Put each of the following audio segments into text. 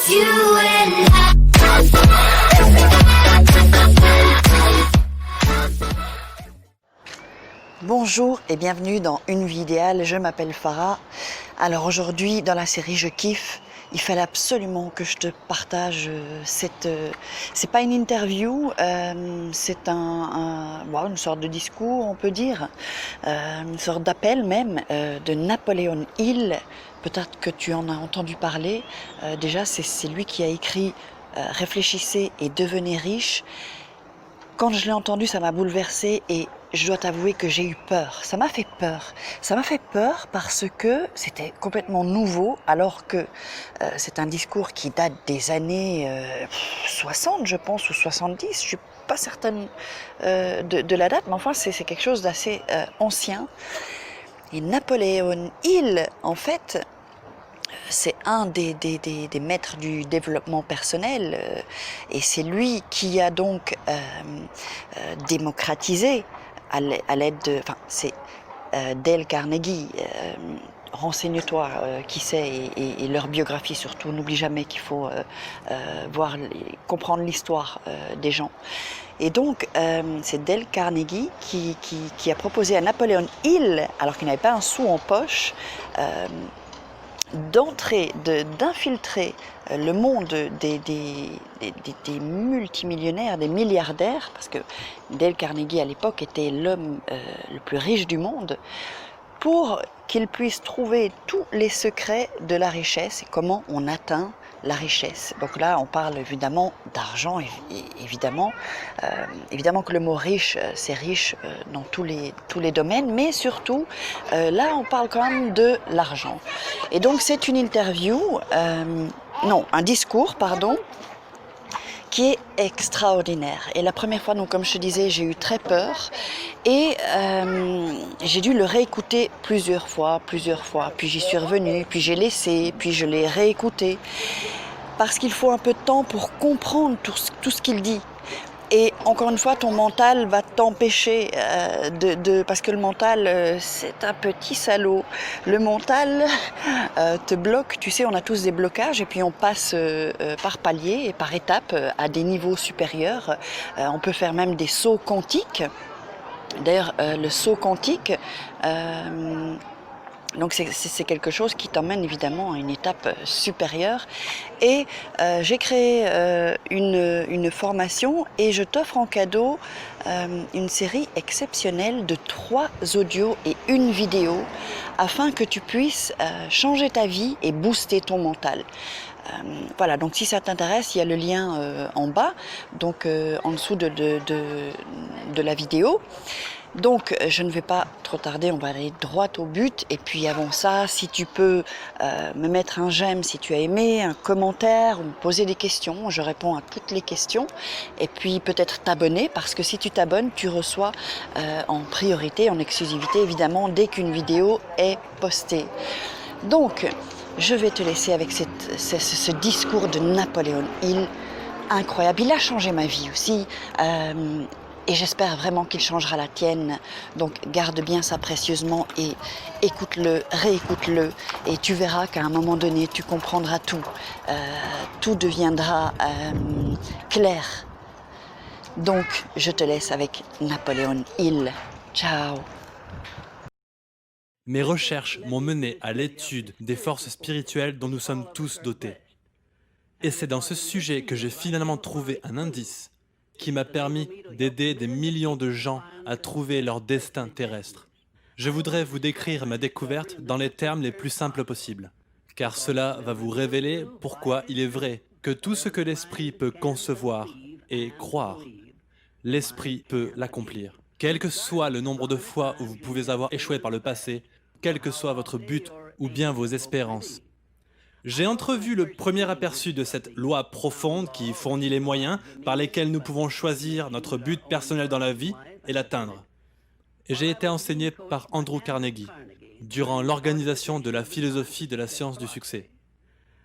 you and Bonjour et bienvenue dans Une vie idéale, je m'appelle Farah. Alors aujourd'hui dans la série Je kiffe, il fallait absolument que je te partage c'est pas une interview, c'est une sorte de discours on peut dire, une sorte d'appel même de Napoléon Hill. Peut-être que tu en as entendu parler, déjà c'est lui qui a écrit Réfléchissez et devenez riche. Quand je l'ai entendu, ça m'a bouleversée et je dois t'avouer que j'ai eu peur. Ça m'a fait peur. Ça m'a fait peur parce que c'était complètement nouveau, alors que c'est un discours qui date des années 60, je pense, ou 70. Je suis pas certaine de la date, mais enfin, c'est quelque chose d'assez ancien. Et Napoléon Hill, en fait, c'est un des maîtres du développement personnel et c'est lui qui a donc démocratisé à l'aide de... Enfin, c'est Dale Carnegie, renseigne-toi qui c'est et leur biographie surtout, n'oublie jamais qu'il faut comprendre l'histoire des gens. Et donc, c'est Dale Carnegie qui a proposé à Napoléon Hill, alors qu'il n'avait pas un sou en poche, d'infiltrer le monde des multimillionnaires, des milliardaires, parce que Dale Carnegie à l'époque était l'homme le plus riche du monde, pour qu'ils puissent trouver tous les secrets de la richesse et comment on atteint la richesse. Donc là, on parle évidemment d'argent, évidemment que le mot riche, c'est riche dans tous les domaines, mais surtout, là, on parle quand même de l'argent. Et donc, c'est une interview, un discours, pardon, qui est extraordinaire. Et la première fois, donc, comme je te disais, j'ai eu très peur et j'ai dû le réécouter plusieurs fois, puis j'y suis revenue, puis j'ai laissé, puis je l'ai réécouté, parce qu'il faut un peu de temps pour comprendre tout ce qu'il dit. Et encore une fois, ton mental va t'empêcher parce que le mental, c'est un petit salaud. Le mental te bloque. Tu sais, on a tous des blocages et puis on passe par paliers et par étapes à des niveaux supérieurs. On peut faire même des sauts quantiques. D'ailleurs, le saut quantique, donc c'est quelque chose qui t'emmène évidemment à une étape supérieure. Et j'ai créé une formation et je t'offre en cadeau une série exceptionnelle de 3 audios et 1 vidéo afin que tu puisses changer ta vie et booster ton mental. Voilà, donc si ça t'intéresse, il y a le lien en bas, donc en dessous de la vidéo. Donc je ne vais pas trop tarder, on va aller droit au but. Et puis avant ça, si tu peux me mettre un j'aime si tu as aimé, un commentaire ou me poser des questions, je réponds à toutes les questions. Et puis peut-être t'abonner, parce que si tu t'abonnes, tu reçois en priorité, en exclusivité évidemment, dès qu'une vidéo est postée. Donc je vais te laisser avec ce discours de Napoléon Hill, incroyable. Il a changé ma vie aussi. Et j'espère vraiment qu'il changera la tienne. Donc garde bien ça précieusement et écoute-le, réécoute-le. Et tu verras qu'à un moment donné, tu comprendras tout. Tout deviendra clair. Donc je te laisse avec Napoléon Hill. Ciao. Mes recherches m'ont mené à l'étude des forces spirituelles dont nous sommes tous dotés. Et c'est dans ce sujet que j'ai finalement trouvé un indice qui m'a permis d'aider des millions de gens à trouver leur destin terrestre. Je voudrais vous décrire ma découverte dans les termes les plus simples possibles, car cela va vous révéler pourquoi il est vrai que tout ce que l'esprit peut concevoir et croire, l'esprit peut l'accomplir. Quel que soit le nombre de fois où vous pouvez avoir échoué par le passé, quel que soit votre but ou bien vos espérances. J'ai entrevu le premier aperçu de cette loi profonde qui fournit les moyens par lesquels nous pouvons choisir notre but personnel dans la vie et l'atteindre. Et j'ai été enseigné par Andrew Carnegie durant l'organisation de la philosophie de la science du succès.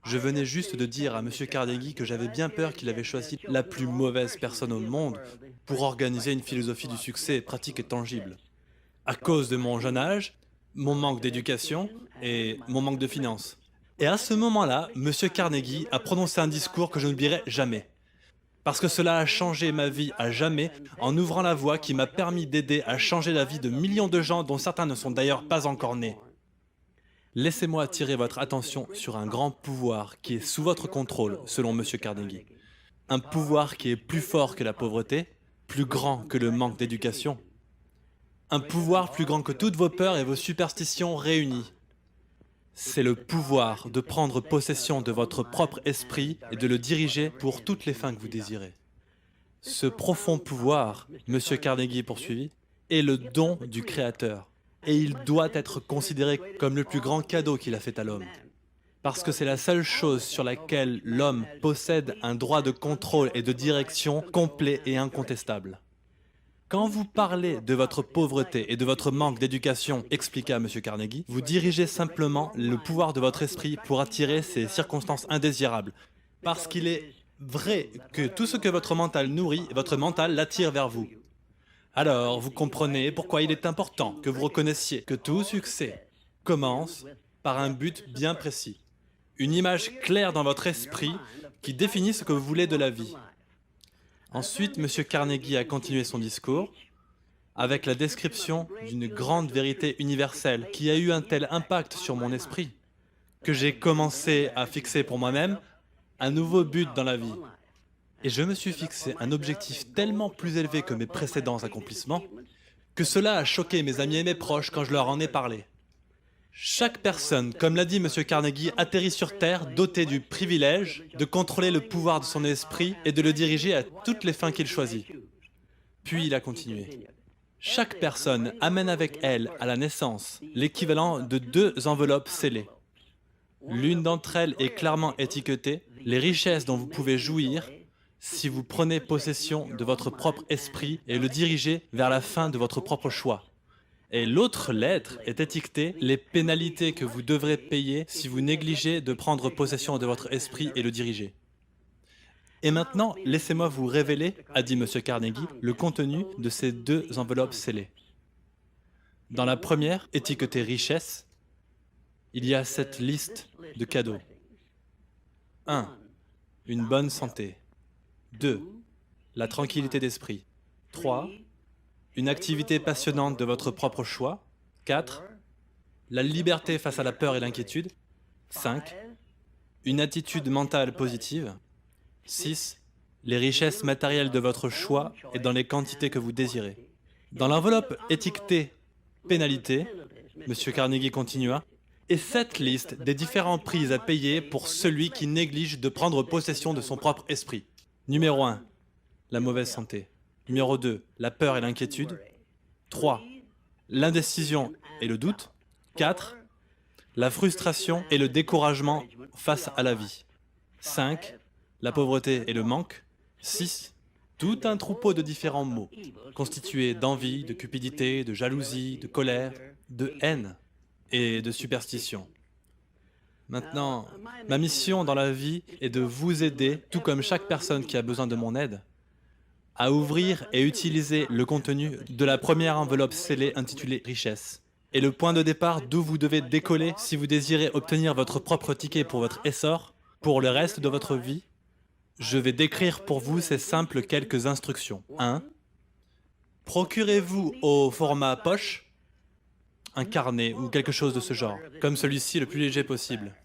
Je venais juste de dire à M. Carnegie que j'avais bien peur qu'il avait choisi la plus mauvaise personne au monde pour organiser une philosophie du succès pratique et tangible. À cause de mon jeune âge, mon manque d'éducation et mon manque de finances. Et à ce moment-là, Monsieur Carnegie a prononcé un discours que je n'oublierai jamais. Parce que cela a changé ma vie à jamais en ouvrant la voie qui m'a permis d'aider à changer la vie de millions de gens dont certains ne sont d'ailleurs pas encore nés. Laissez-moi attirer votre attention sur un grand pouvoir qui est sous votre contrôle, selon Monsieur Carnegie. Un pouvoir qui est plus fort que la pauvreté, plus grand que le manque d'éducation. Un pouvoir plus grand que toutes vos peurs et vos superstitions réunies. C'est le pouvoir de prendre possession de votre propre esprit et de le diriger pour toutes les fins que vous désirez. Ce profond pouvoir, Monsieur Carnegie poursuivit, est le don du Créateur. Et il doit être considéré comme le plus grand cadeau qu'il a fait à l'homme. Parce que c'est la seule chose sur laquelle l'homme possède un droit de contrôle et de direction complet et incontestable. Quand vous parlez de votre pauvreté et de votre manque d'éducation, expliqua M. Carnegie, vous dirigez simplement le pouvoir de votre esprit pour attirer ces circonstances indésirables. Parce qu'il est vrai que tout ce que votre mental nourrit, votre mental l'attire vers vous. Alors, vous comprenez pourquoi il est important que vous reconnaissiez que tout succès commence par un but bien précis. Une image claire dans votre esprit qui définit ce que vous voulez de la vie. Ensuite, M. Carnegie a continué son discours avec la description d'une grande vérité universelle qui a eu un tel impact sur mon esprit que j'ai commencé à fixer pour moi-même un nouveau but dans la vie. Et je me suis fixé un objectif tellement plus élevé que mes précédents accomplissements que cela a choqué mes amis et mes proches quand je leur en ai parlé. Chaque personne, comme l'a dit M. Carnegie, atterrit sur Terre dotée du privilège de contrôler le pouvoir de son esprit et de le diriger à toutes les fins qu'il choisit. Puis il a continué. Chaque personne amène avec elle à la naissance l'équivalent de 2 enveloppes scellées. L'une d'entre elles est clairement étiquetée « Les richesses dont vous pouvez jouir si vous prenez possession de votre propre esprit et le dirigez vers la fin de votre propre choix ». Et l'autre lettre est étiquetée « Les pénalités que vous devrez payer si vous négligez de prendre possession de votre esprit et le diriger ». Et maintenant, laissez-moi vous révéler, a dit M. Carnegie, le contenu de ces 2 enveloppes scellées. Dans la première, étiquetée « Richesse », il y a cette liste de cadeaux. 1. Une bonne santé. 2. La tranquillité d'esprit. 3. Une activité passionnante de votre propre choix. 4. La liberté face à la peur et l'inquiétude. 5. Une attitude mentale positive. 6. Les richesses matérielles de votre choix et dans les quantités que vous désirez. Dans l'enveloppe étiquetée « Pénalité », M. Carnegie continua, et cette liste des différents prix à payer pour celui qui néglige de prendre possession de son propre esprit. Numéro 1. La mauvaise santé. Numéro 2. La peur et l'inquiétude. 3. L'indécision et le doute. 4. La frustration et le découragement face à la vie. 5. La pauvreté et le manque. 6. Tout un troupeau de différents maux, constitués d'envie, de cupidité, de jalousie, de colère, de haine et de superstition. Maintenant, ma mission dans la vie est de vous aider, tout comme chaque personne qui a besoin de mon aide, à ouvrir et utiliser le contenu de la première enveloppe scellée intitulée « Richesse » et le point de départ d'où vous devez décoller si vous désirez obtenir votre propre ticket pour votre essor, pour le reste de votre vie. Je vais décrire pour vous ces simples quelques instructions. 1. Procurez-vous au format poche un carnet ou quelque chose de ce genre, comme celui-ci le plus léger possible.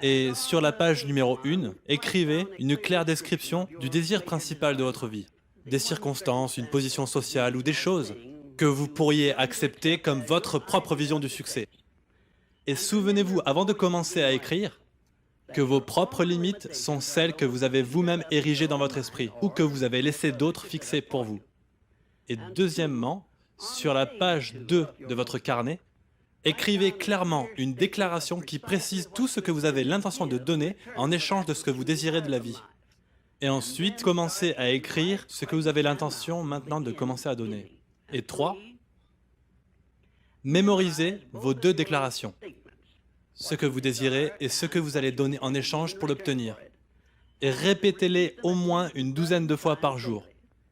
Et sur la page numéro 1, écrivez une claire description du désir principal de votre vie, des circonstances, une position sociale ou des choses que vous pourriez accepter comme votre propre vision du succès. Et souvenez-vous, avant de commencer à écrire, que vos propres limites sont celles que vous avez vous-même érigées dans votre esprit ou que vous avez laissé d'autres fixer pour vous. Et deuxièmement, sur la page 2 de votre carnet, écrivez clairement une déclaration qui précise tout ce que vous avez l'intention de donner en échange de ce que vous désirez de la vie. Et ensuite, commencez à écrire ce que vous avez l'intention maintenant de commencer à donner. Et 3, mémorisez vos 2 déclarations. Ce que vous désirez et ce que vous allez donner en échange pour l'obtenir. Et répétez-les au moins une 12aine de fois par jour.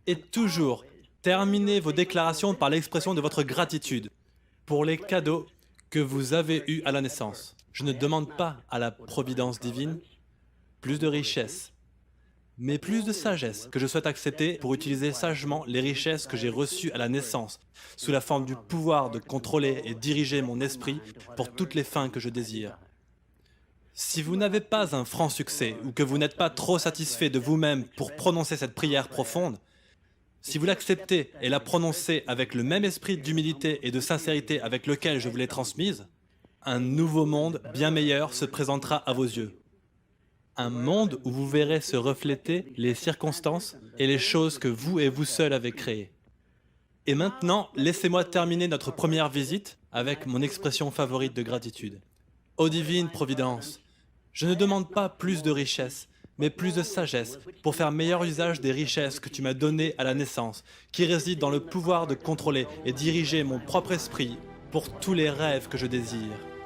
Et toujours, terminez vos déclarations par l'expression de votre gratitude pour les cadeaux que vous avez eus à la naissance. Je ne demande pas à la providence divine plus de richesses, mais plus de sagesse que je souhaite accepter pour utiliser sagement les richesses que j'ai reçues à la naissance, sous la forme du pouvoir de contrôler et diriger mon esprit pour toutes les fins que je désire. Si vous n'avez pas un franc succès ou que vous n'êtes pas trop satisfait de vous-même pour prononcer cette prière profonde, si vous l'acceptez et la prononcez avec le même esprit d'humilité et de sincérité avec lequel je vous l'ai transmise, un nouveau monde bien meilleur se présentera à vos yeux. Un monde où vous verrez se refléter les circonstances et les choses que vous et vous seuls avez créées. Et maintenant, laissez-moi terminer notre première visite avec mon expression favorite de gratitude. Ô divine Providence, je ne demande pas plus de richesses, mais plus de sagesse pour faire meilleur usage des richesses que tu m'as données à la naissance, qui résident dans le pouvoir de contrôler et diriger mon propre esprit pour tous les rêves que je désire.